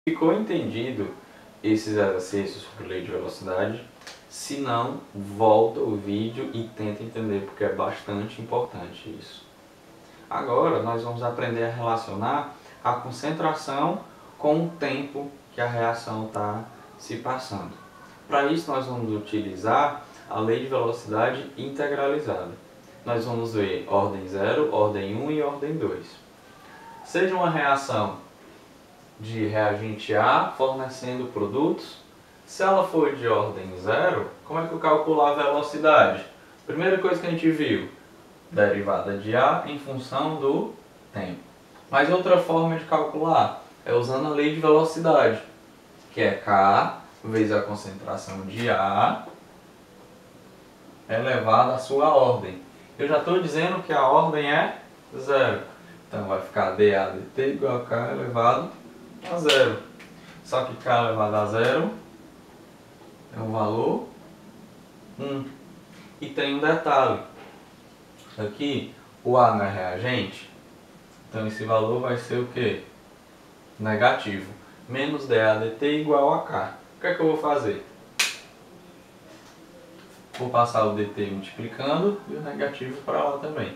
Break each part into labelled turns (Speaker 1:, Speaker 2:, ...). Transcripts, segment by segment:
Speaker 1: Ficou entendido esses exercícios sobre lei de velocidade? Se não, volta o vídeo e tenta entender, porque é bastante importante isso. Agora nós vamos aprender a relacionar a concentração com o tempo que a reação está se passando. Para isso nós vamos utilizar a lei de velocidade integralizada. Nós vamos ver ordem 0, ordem 1 e ordem 2. Seja uma reação de reagente A fornecendo produtos, se ela for de ordem 0, como é que eu calculo a velocidade? Primeira coisa que a gente viu, derivada de A em função do tempo. Mas outra forma de calcular é usando a lei de velocidade, que é K vezes a concentração de A elevado à sua ordem. Eu já estou dizendo que a ordem é 0. Então vai ficar dA dt igual a K elevado a 0. Só que K elevado a 0 é um valor 1. E tem um detalhe. Aqui o A não é reagente. Então esse valor vai ser o quê? Negativo. Menos dA dt igual a K. O que é que eu vou fazer? Vou passar o dt multiplicando e o negativo para lá também.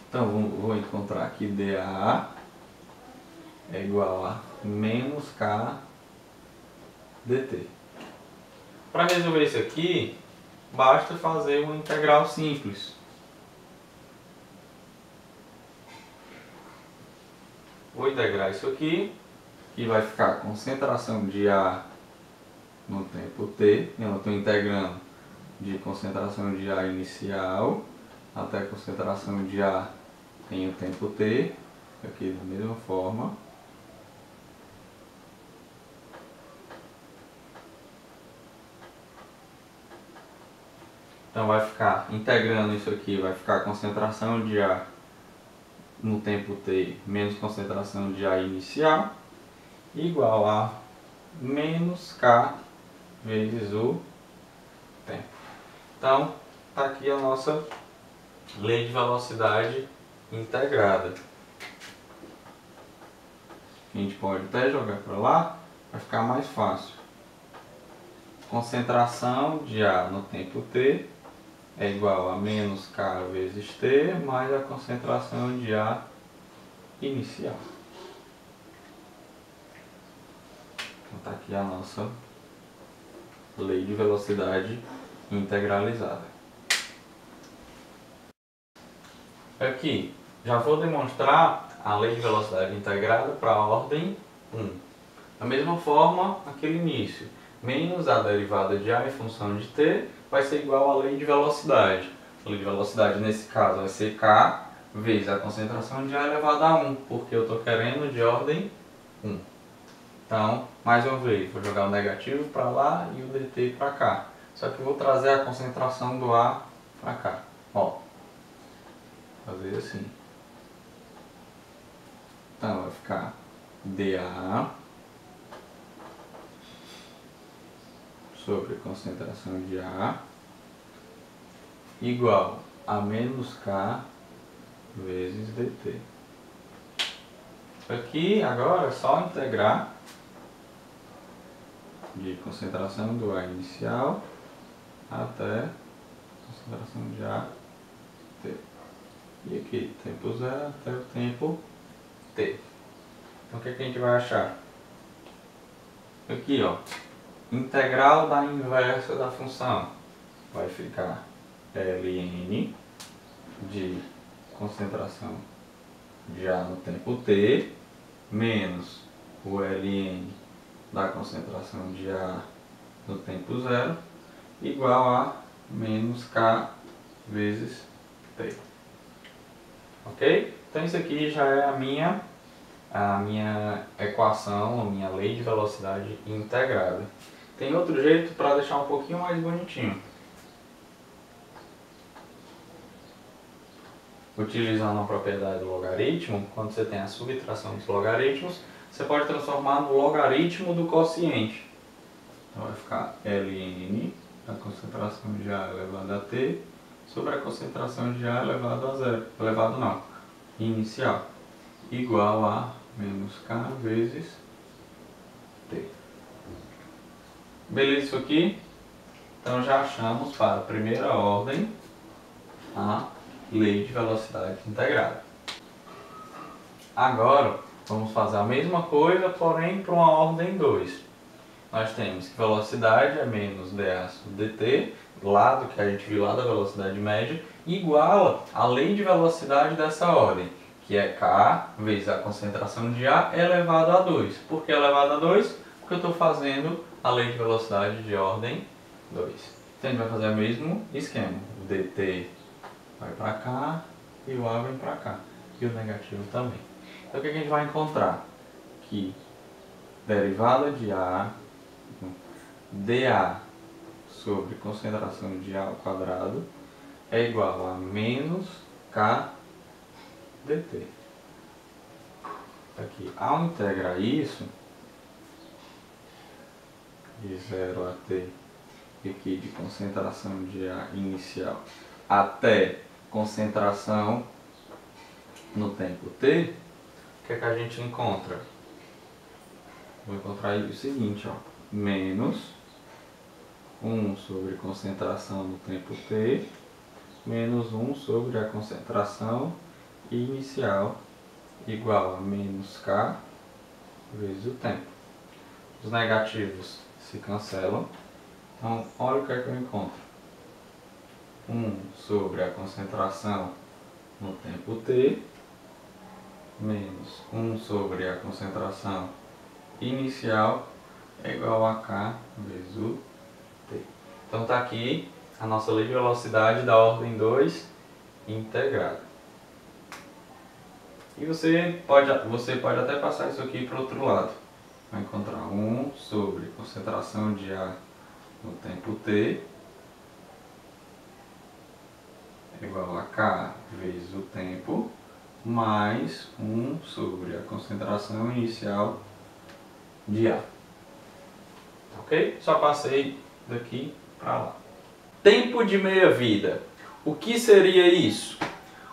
Speaker 1: Então vou encontrar aqui dA é igual a menos K dt. Para resolver isso aqui, basta fazer uma integral simples. Vou integrar isso aqui, que vai ficar a concentração de A no tempo t. Eu estou integrando de concentração de A inicial até a concentração de A em o tempo t, aqui da mesma forma. Então vai ficar, integrando isso aqui, vai ficar a concentração de A no tempo t menos concentração de A inicial igual a menos K vezes o tempo. Então, está aqui a nossa lei de velocidade integrada. A gente pode até jogar para lá, vai ficar mais fácil. Concentração de A no tempo t é igual a menos K vezes t mais a concentração de A inicial. Então está aqui a nossa lei de velocidade integralizada. Aqui, já vou demonstrar a lei de velocidade integrada para a ordem 1. Da mesma forma, aquele início, menos a derivada de A em função de t vai ser igual à lei de velocidade. A lei de velocidade, nesse caso, vai ser K vezes a concentração de A elevado a 1, porque eu estou querendo de ordem 1. Então, mais uma vez, vou jogar o negativo para lá e o dt para cá. Só que eu vou trazer a concentração do A para cá. Ó, fazer assim. Então, vai ficar dA sobre a concentração de A igual a menos K vezes dt. Aqui, agora, é só integrar de concentração do A inicial até concentração de A t. E aqui, tempo 0 até o tempo t. Então o que a gente vai achar? Aqui, ó, integral da inversa da função vai ficar ln de concentração de A no tempo t menos o ln da concentração de A no tempo 0 igual a menos K vezes t. Ok? Então isso aqui já é a minha equação, a minha lei de velocidade integrada. Tem outro jeito para deixar um pouquinho mais bonitinho. Utilizando a propriedade do logaritmo, quando você tem a subtração dos logaritmos, você pode transformar no logaritmo do quociente. Então vai ficar ln da concentração de A elevado a t sobre a concentração de A elevado a 0, elevado não, inicial, igual a menos K vezes t. Beleza isso aqui? Então já achamos para a primeira ordem a lei de velocidade integrada. Agora vamos fazer a mesma coisa, porém para uma ordem 2. Nós temos que velocidade é menos dA sobre dt, lado que a gente viu lá da velocidade média, igual a lei de velocidade dessa ordem, que é k vezes a concentração de A elevado a 2. Por que elevado a 2? Porque eu estou fazendo a lei de velocidade de ordem 2. Então a gente vai fazer o mesmo esquema. O dt vai para cá e o A vem para cá. E o negativo também. Então o que a gente vai encontrar? Que derivada de A dA sobre concentração de A ao quadrado é igual a menos K dt. Aqui, ao integrar isso, de 0 a t, aqui de concentração de A inicial até concentração no tempo t, o que é que a gente encontra? Vou encontrar o seguinte, ó, menos 1 sobre concentração no tempo t, menos 1 sobre a concentração inicial, igual a menos k vezes o tempo. Os negativos se cancelam, então olha o que é que eu encontro. 1 sobre a concentração no tempo t, menos 1 sobre a concentração inicial é igual a k vezes o t. Então está aqui a nossa lei de velocidade da ordem 2 integrada. E você pode até passar isso aqui para o outro lado. Vai encontrar 1 sobre concentração de A no tempo t é igual a k vezes o tempo mais 1 sobre a concentração inicial de A. Ok? Só passei daqui para lá. Tempo de meia-vida. O que seria isso?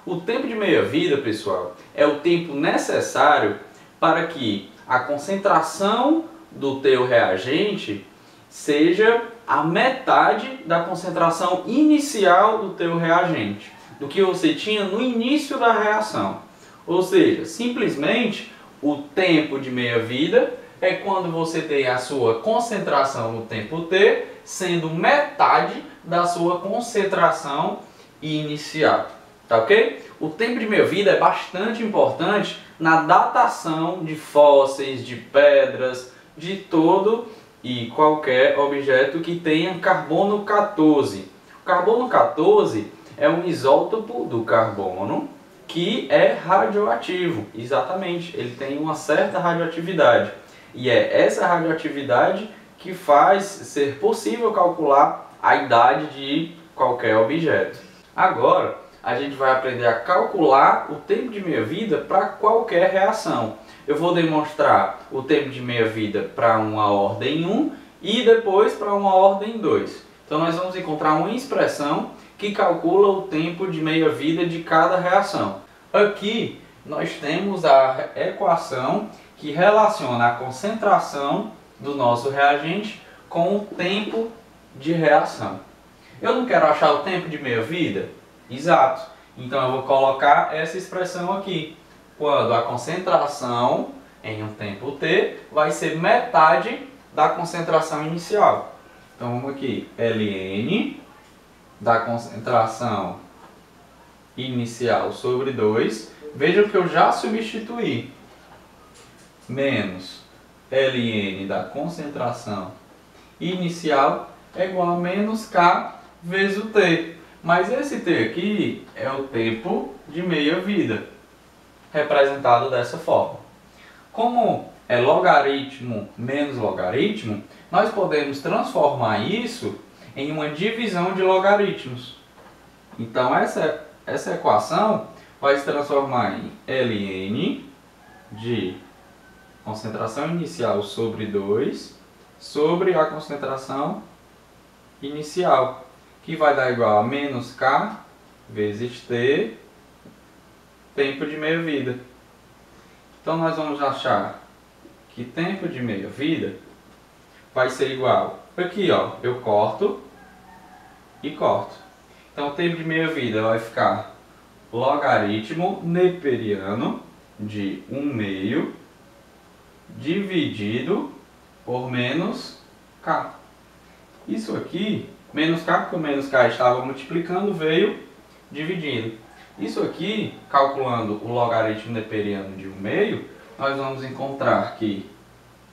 Speaker 1: O tempo de meia-vida, pessoal, é o tempo necessário para que a concentração do teu reagente seja a metade da concentração inicial do teu reagente, do que você tinha no início da reação. Ou seja, simplesmente o tempo de meia-vida é quando você tem a sua concentração no tempo t sendo metade da sua concentração inicial. Tá ok? O tempo de meia-vida é bastante importante na datação de fósseis, de pedras, de todo e qualquer objeto que tenha carbono 14. O carbono 14 é um isótopo do carbono que é radioativo. Exatamente, ele tem uma certa radioatividade. E é essa radioatividade que faz ser possível calcular a idade de qualquer objeto. Agora, a gente vai aprender a calcular o tempo de meia-vida para qualquer reação. Eu vou demonstrar o tempo de meia-vida para uma ordem 1 e depois para uma ordem 2. Então nós vamos encontrar uma expressão que calcula o tempo de meia-vida de cada reação. Aqui nós temos a equação que relaciona a concentração do nosso reagente com o tempo de reação. Eu não quero achar o tempo de meia-vida? Exato. Então eu vou colocar essa expressão aqui. Quando a concentração em um tempo t vai ser metade da concentração inicial. Então vamos aqui, ln da concentração inicial sobre 2. Vejam que eu já substituí. Menos ln da concentração inicial é igual a menos k vezes o t. Mas esse t aqui é o tempo de meia-vida, representado dessa forma. Como é logaritmo menos logaritmo, nós podemos transformar isso em uma divisão de logaritmos. Então essa equação vai se transformar em ln de concentração inicial sobre 2 sobre a concentração inicial, que vai dar igual a menos k vezes t, tempo de meia-vida. Então nós vamos achar que tempo de meia-vida vai ser igual aqui ó, eu corto e corto. Então o tempo de meia-vida vai ficar logaritmo neperiano de 1/2 dividido por menos k. Isso aqui, menos k, porque o menos k estava multiplicando, veio dividindo. Isso aqui, calculando o logaritmo neperiano de 1/2, nós vamos encontrar que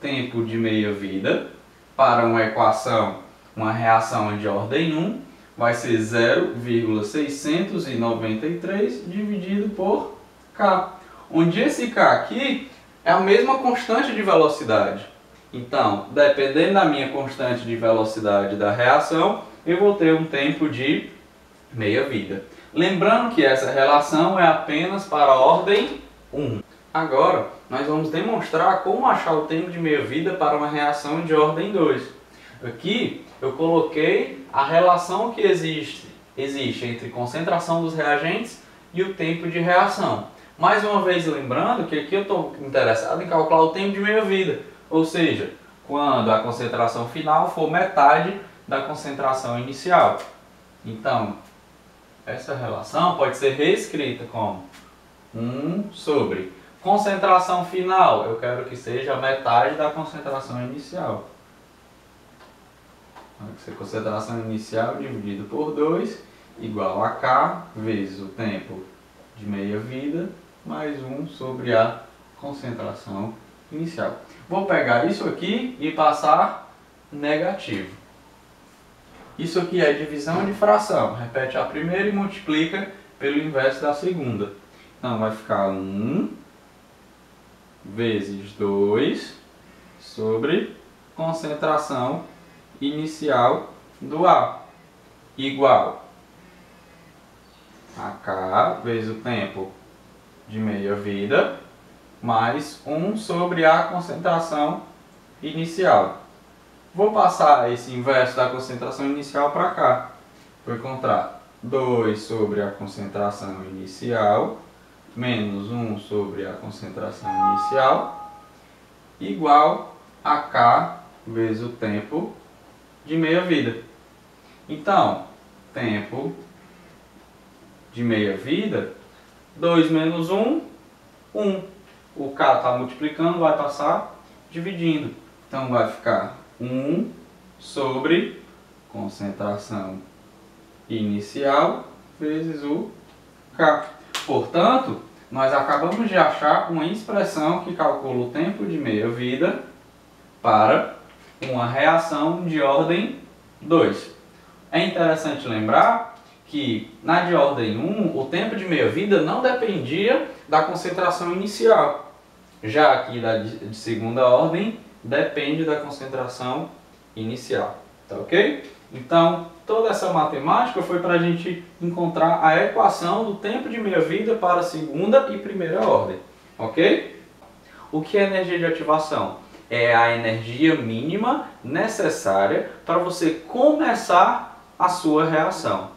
Speaker 1: tempo de meia-vida para uma equação, uma reação de ordem 1, vai ser 0,693 dividido por k, onde esse k aqui é a mesma constante de velocidade. Então, dependendo da minha constante de velocidade da reação, eu vou ter um tempo de meia-vida. Lembrando que essa relação é apenas para a ordem 1. Agora, nós vamos demonstrar como achar o tempo de meia-vida para uma reação de ordem 2. Aqui eu coloquei a relação que existe entre concentração dos reagentes e o tempo de reação. Mais uma vez lembrando que aqui eu estou interessado em calcular o tempo de meia-vida, ou seja, quando a concentração final for metade da concentração inicial. Então, essa relação pode ser reescrita como 1 sobre concentração final, eu quero que seja metade da concentração inicial. Vai ser concentração inicial dividido por 2 igual a K vezes o tempo de meia-vida mais 1 sobre a concentração inicial. Vou pegar isso aqui e passar negativo. Isso aqui é divisão de fração. Repete a primeira e multiplica pelo inverso da segunda. Então vai ficar 1 vezes 2 sobre concentração inicial do A igual a K vezes o tempo de meia-vida mais 1 sobre a concentração inicial. Vou passar esse inverso da concentração inicial para cá. Vou encontrar 2 sobre a concentração inicial menos 1 sobre a concentração inicial igual a K vezes o tempo de meia-vida. Então, tempo de meia-vida, 2 menos 1, 1. O K está multiplicando, vai passar dividindo. Então vai ficar 1 sobre concentração inicial vezes o K. Portanto, nós acabamos de achar uma expressão que calcula o tempo de meia-vida para uma reação de ordem 2. É interessante lembrar que na de ordem 1, o tempo de meia-vida não dependia da concentração inicial. Já aqui da de segunda ordem, depende da concentração inicial. Tá ok? Então, toda essa matemática foi para a gente encontrar a equação do tempo de meia-vida para a segunda e primeira ordem. Ok? O que é energia de ativação? É a energia mínima necessária para você começar a sua reação.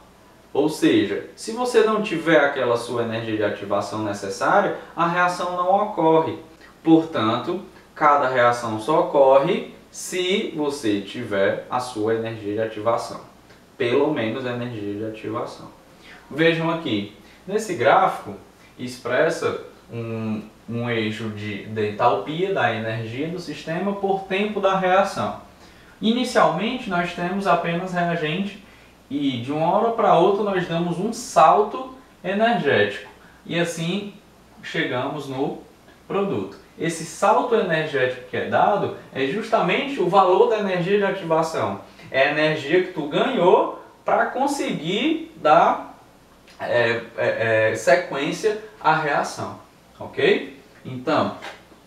Speaker 1: Ou seja, se você não tiver aquela sua energia de ativação necessária, a reação não ocorre. Portanto, cada reação só ocorre se você tiver a sua energia de ativação. Pelo menos a energia de ativação. Vejam aqui, nesse gráfico expressa um eixo de entalpia da energia do sistema por tempo da reação. Inicialmente nós temos apenas reagente e de uma hora para outra nós damos um salto energético e assim chegamos no produto. Esse salto energético que é dado é justamente o valor da energia de ativação. É a energia que tu ganhou para conseguir dar sequência à reação. Ok? Então,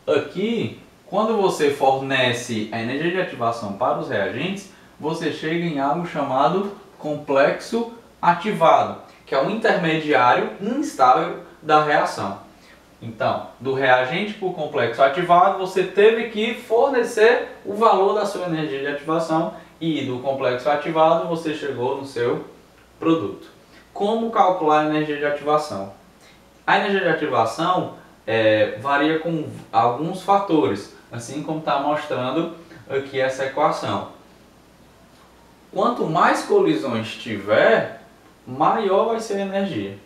Speaker 1: aqui, quando você fornece a energia de ativação para os reagentes, você chega em algo chamado complexo ativado, que é um intermediário instável da reação. Então, do reagente para o complexo ativado, você teve que fornecer o valor da sua energia de ativação e do complexo ativado você chegou no seu produto. Como calcular a energia de ativação? A energia de ativação varia com alguns fatores, assim como está mostrando aqui essa equação. Quanto mais colisões tiver, maior vai ser a energia.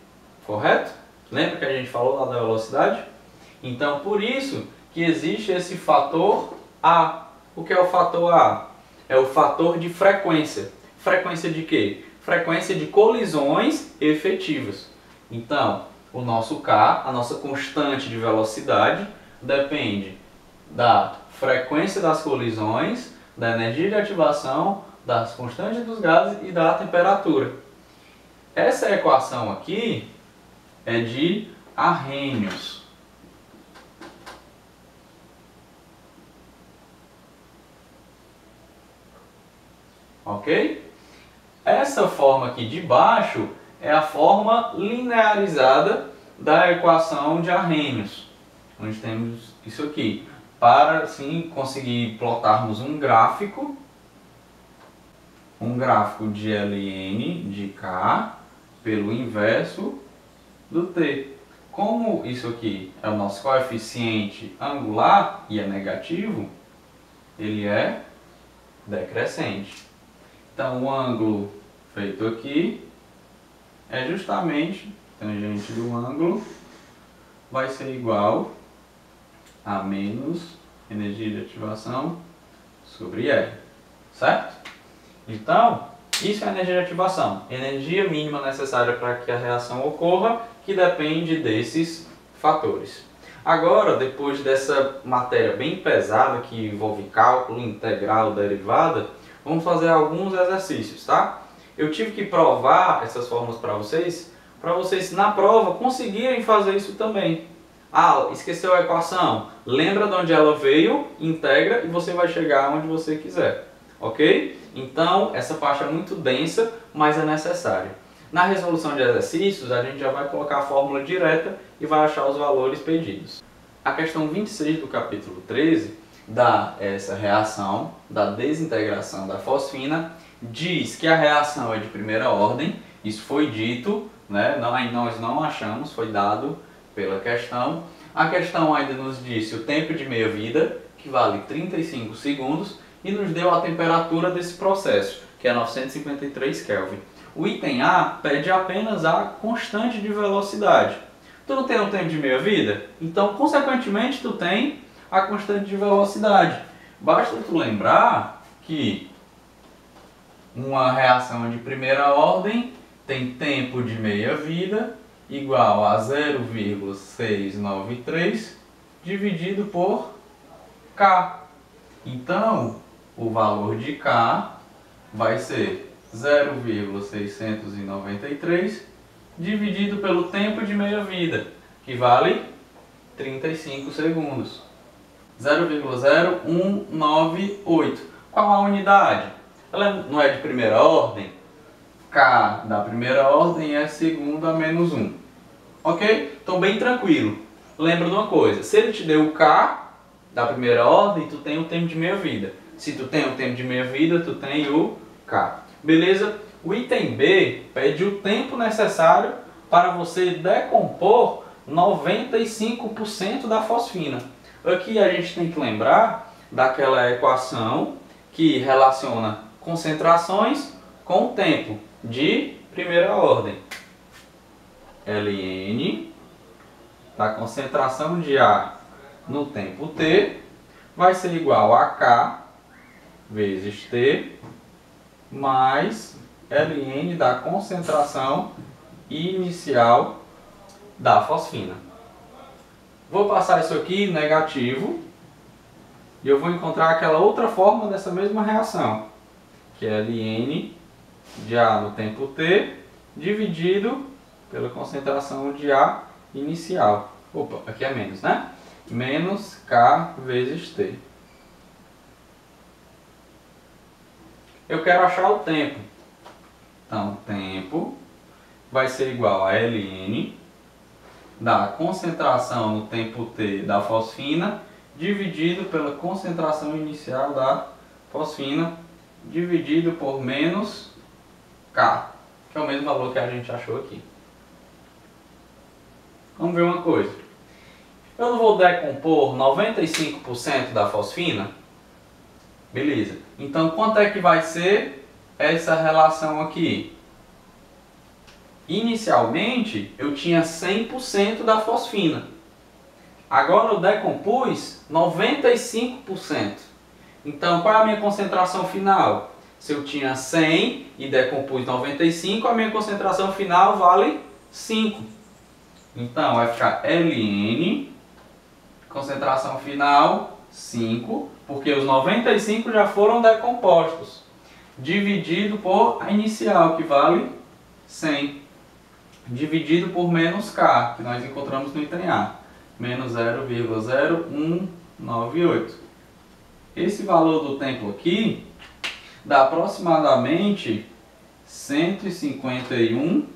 Speaker 1: Correto? Lembra que a gente falou lá da velocidade? Então, por isso que existe esse fator A. O que é o fator A? É o fator de frequência. Frequência de quê? Frequência de colisões efetivas. Então, o nosso K, a nossa constante de velocidade, depende da frequência das colisões, da energia de ativação, das constantes dos gases e da temperatura. Essa equação aqui é de Arrhenius. Ok? Essa forma aqui de baixo é a forma linearizada da equação de Arrhenius, onde temos isso aqui, para assim conseguir plotarmos um gráfico de ln de K pelo inverso do T. Como isso aqui é o nosso coeficiente angular e é negativo, ele é decrescente. Então o ângulo feito aqui é justamente tangente do ângulo vai ser igual a menos energia de ativação sobre R, certo? Então, isso é energia de ativação, energia mínima necessária para que a reação ocorra, que depende desses fatores. Agora, depois dessa matéria bem pesada, que envolve cálculo, integral, derivada, vamos fazer alguns exercícios, tá? Eu tive que provar essas fórmulas para vocês na prova conseguirem fazer isso também. Ah, esqueceu a equação? Lembra de onde ela veio, integra e você vai chegar onde você quiser. Ok? Então, essa parte é muito densa, mas é necessária. Na resolução de exercícios, a gente já vai colocar a fórmula direta e vai achar os valores pedidos. A questão 26 do capítulo 13 dá essa reação da desintegração da fosfina, diz que a reação é de primeira ordem, isso foi dito, né? Nós não achamos, foi dado pela questão. A questão ainda nos disse o tempo de meia-vida, que vale 35 segundos, e nos deu a temperatura desse processo, que é 953 Kelvin. O item A pede apenas a constante de velocidade. Tu não tem um tempo de meia-vida? Então, consequentemente, tu tem a constante de velocidade. Basta tu lembrar que uma reação de primeira ordem tem tempo de meia-vida igual a 0,693 dividido por K. Então, o valor de K vai ser 0,693 dividido pelo tempo de meia-vida, que vale 35 segundos. 0,0198. Qual a unidade? Ela não é de primeira ordem? K da primeira ordem é segunda menos 1. Ok? Então, bem tranquilo. Lembra de uma coisa, se ele te deu o K da primeira ordem, tu tem o tempo de meia-vida. Se tu tem o tempo de meia-vida, tu tem o K. Beleza? O item B pede o tempo necessário para você decompor 95% da fosfina. Aqui a gente tem que lembrar daquela equação que relaciona concentrações com o tempo de primeira ordem. Ln da concentração de A no tempo T vai ser igual a K vezes T mais Ln da concentração inicial da fosfina. Vou passar isso aqui negativo e eu vou encontrar aquela outra forma dessa mesma reação, que é Ln de A no tempo T dividido pela concentração de A inicial. Opa, aqui é menos, né? Menos K vezes T. Eu quero achar o tempo. Então, tempo vai ser igual a Ln da concentração no tempo T da fosfina dividido pela concentração inicial da fosfina dividido por menos K, que é o mesmo valor que a gente achou aqui. Vamos ver uma coisa. Eu não vou decompor 95% da fosfina? Beleza. Então, quanto é que vai ser essa relação aqui. Inicialmente, eu tinha 100% da fosfina. Agora eu decompus 95%. Então, qual é a minha concentração final? Se eu tinha 100 e decompus 95, a minha concentração final vale 5. Então, vai ficar Ln, concentração final 5, porque os 95 já foram decompostos, dividido por a inicial, que vale 100, dividido por menos K, que nós encontramos no item A, menos 0,0198. Esse valor do tempo aqui dá aproximadamente 151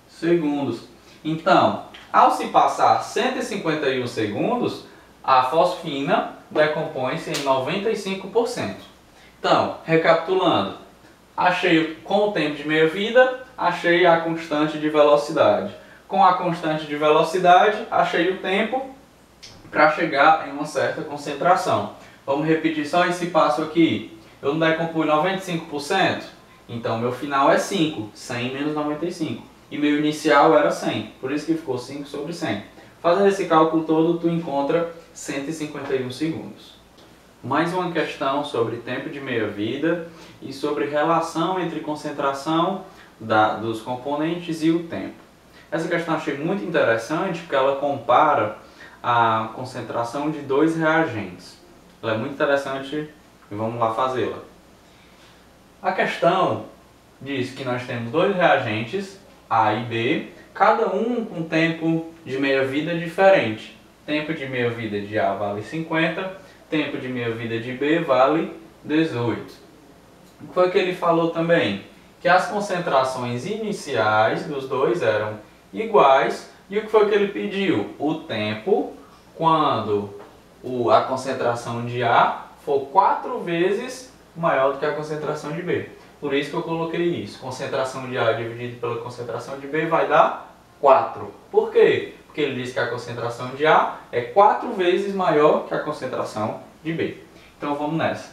Speaker 1: segundos. Então, ao se passar 151 segundos, a fosfina decompõe-se em 95%. Então, recapitulando, achei com o tempo de meia-vida, achei a constante de velocidade. Com a constante de velocidade, achei o tempo para chegar em uma certa concentração. Vamos repetir só esse passo aqui. Eu não decompus 95%, então meu final é 5, 100 menos 95. E meu inicial era 100, por isso que ficou 5 sobre 100. Fazendo esse cálculo todo, tu encontra 151 segundos. Mais uma questão sobre tempo de meia-vida e sobre relação entre concentração dos componentes e o tempo. Essa questão eu achei muito interessante porque ela compara a concentração de dois reagentes. Ela é muito interessante e vamos lá fazê-la. A questão diz que nós temos dois reagentes, A e B, cada um com tempo de meia-vida diferente. Tempo de meia-vida de A vale 50, tempo de meia-vida de B vale 18. O que foi que ele falou também? Que as concentrações iniciais dos dois eram iguais. E o que foi que ele pediu? O tempo quando a concentração de A for 4 vezes maior do que a concentração de B. Por isso que eu coloquei isso. Concentração de A dividido pela concentração de B vai dar 4. Por quê? Porque ele diz que a concentração de A é 4 vezes maior que a concentração de B. Então vamos nessa.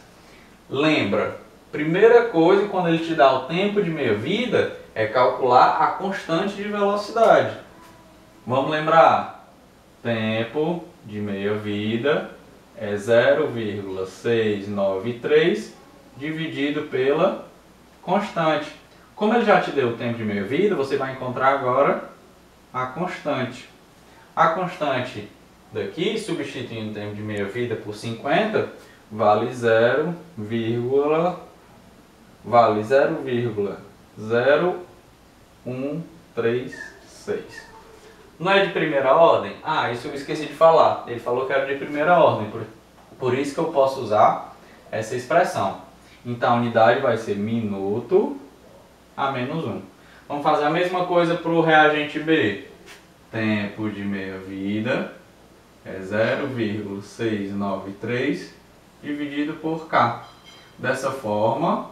Speaker 1: Lembra, primeira coisa quando ele te dá o tempo de meia-vida é calcular a constante de velocidade. Vamos lembrar, tempo de meia-vida é 0,693 dividido pela constante. Como ele já te deu o tempo de meia-vida, você vai encontrar agora a constante. A constante daqui, substituindo o tempo de meia-vida por 50, vale 0,0136. Não é de primeira ordem? Ah, isso eu esqueci de falar. Ele falou que era de primeira ordem, por isso que eu posso usar essa expressão. Então a unidade vai ser minuto a menos 1. Vamos fazer a mesma coisa para o reagente B. Tempo de meia-vida é 0,693 dividido por K. Dessa forma,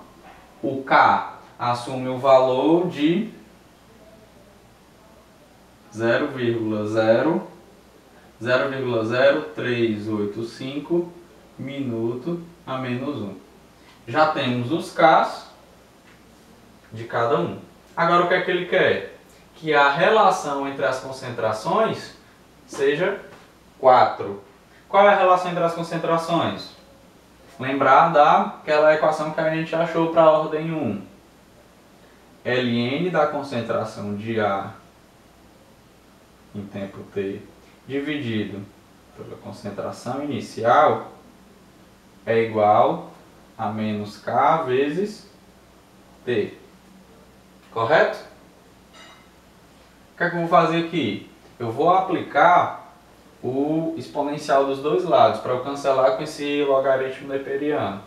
Speaker 1: o K assume o valor de 0,0385 minuto a menos 1. Já temos os Ks de cada um. Agora o que é que ele quer? Que a relação entre as concentrações seja 4. Qual é a relação entre as concentrações? Lembrar daquela equação que a gente achou para a ordem 1. Ln da concentração de A em tempo t dividido pela concentração inicial é igual a menos K vezes T. Correto? O que é que eu vou fazer aqui? Eu vou aplicar o exponencial dos dois lados para eu cancelar com esse logaritmo neperiano.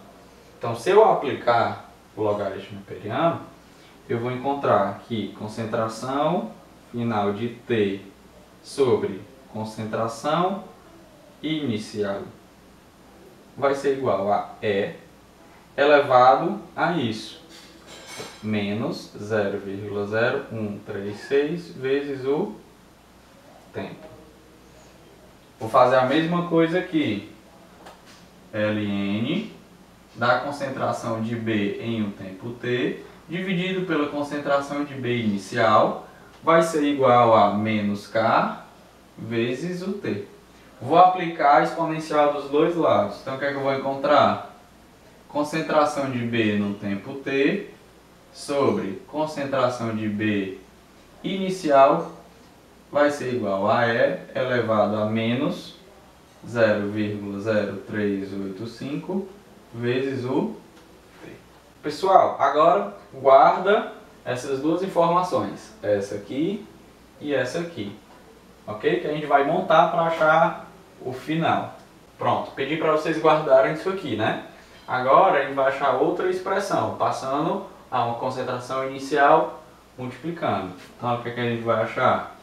Speaker 1: Então, se eu aplicar o logaritmo neperiano, eu vou encontrar que concentração final de T sobre concentração inicial vai ser igual a E elevado a isso, menos 0,0136 vezes o tempo. Vou fazer a mesma coisa aqui. Ln da concentração de B em um tempo t, dividido pela concentração de B inicial, vai ser igual a menos K vezes o t. Vou aplicar a exponencial dos dois lados. Então o que é que eu vou encontrar? Concentração de B no tempo t sobre concentração de B inicial vai ser igual a E elevado a menos 0,0385 vezes o t. Pessoal, agora guarda essas duas informações, essa aqui e essa aqui, ok? Que a gente vai montar para achar o final. Pronto, pedi para vocês guardarem isso aqui, né? Agora a gente vai achar outra expressão, passando a uma concentração inicial multiplicando. Então o que é que a gente vai achar?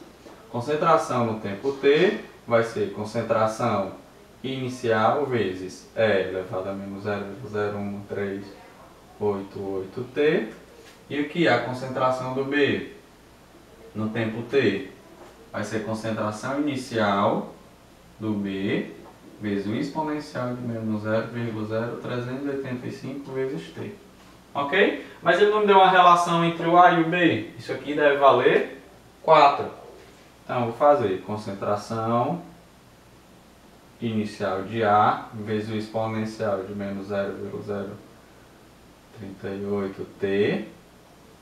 Speaker 1: Concentração no tempo t vai ser concentração inicial vezes E elevado a menos 0,01388t. E o que é a concentração do B no tempo t? Vai ser concentração inicial do B vezes o exponencial de menos 0,0385 vezes t. Ok? Mas ele não me deu uma relação entre o A e o B. Isso aqui deve valer 4. Então, eu vou fazer concentração inicial de A vezes o exponencial de menos 0,038t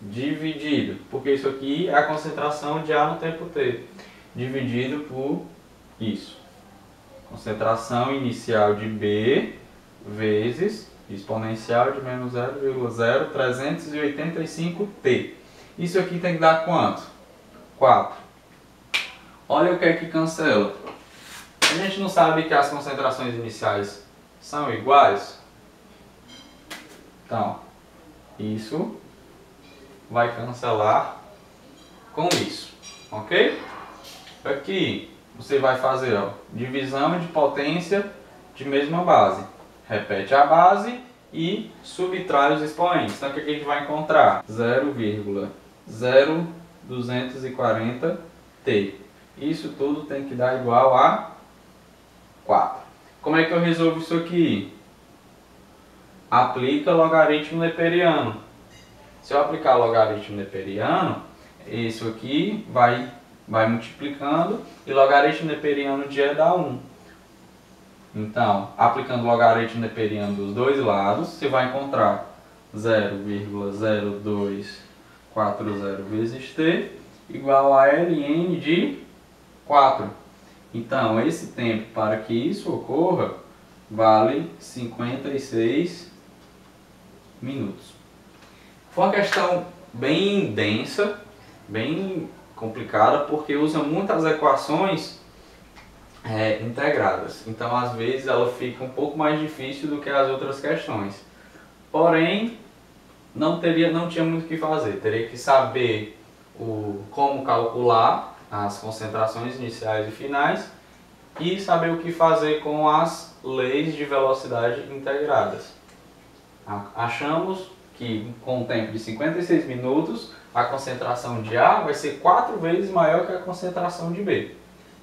Speaker 1: dividido, porque isso aqui é a concentração de A no tempo t, dividido por isso. Concentração inicial de B vezes exponencial de menos 0,0385t. Isso aqui tem que dar quanto? 4. Olha o que é que cancela. A gente não sabe que as concentrações iniciais são iguais? Então, isso vai cancelar com isso, ok? Aqui você vai fazer, ó, divisão de potência de mesma base. Repete a base e subtrai os expoentes. Então o que a gente vai encontrar? 0,0240t. Isso tudo tem que dar igual a 4. Como é que eu resolvo isso aqui? Aplica logaritmo neperiano. Se eu aplicar logaritmo neperiano, isso aqui vai multiplicando e logaritmo neperiano de E dá 1. Então, aplicando logaritmo neperiano dos dois lados, você vai encontrar 0,0240 vezes t igual a ln de 4. Então, esse tempo para que isso ocorra vale 56 minutos. Foi uma questão bem densa, bem complicada, porque usa muitas equações integradas. Então, às vezes, ela fica um pouco mais difícil do que as outras questões. Porém, não tinha muito o que fazer. Teria que saber como calcular as concentrações iniciais e finais e saber o que fazer com as leis de velocidade integradas. Achamos que com um tempo de 56 minutos, a concentração de A vai ser 4 vezes maior que a concentração de B.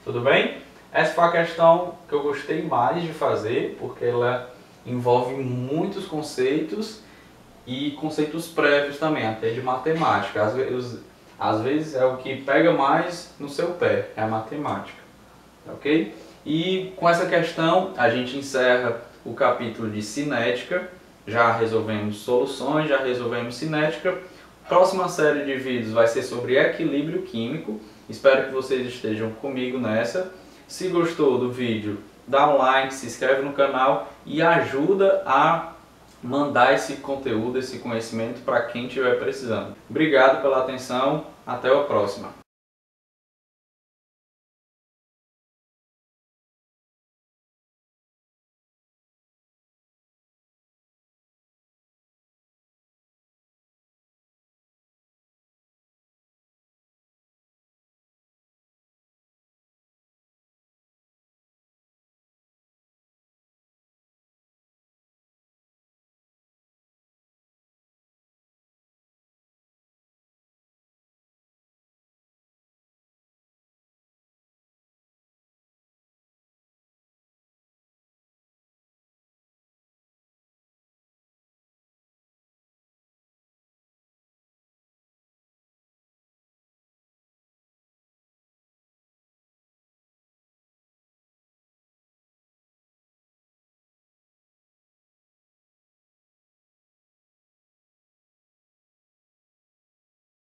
Speaker 1: Tudo bem? Essa foi a questão que eu gostei mais de fazer, porque ela envolve muitos conceitos e conceitos prévios também, até de matemática. Às vezes é o que pega mais no seu pé, é a matemática. Ok? E com essa questão a gente encerra o capítulo de cinética. Já resolvemos soluções, já resolvemos cinética. Próxima série de vídeos vai ser sobre equilíbrio químico. Espero que vocês estejam comigo nessa. Se gostou do vídeo, dá um like, se inscreve no canal e ajuda a mandar esse conteúdo, esse conhecimento para quem estiver precisando. Obrigado pela atenção, até a próxima.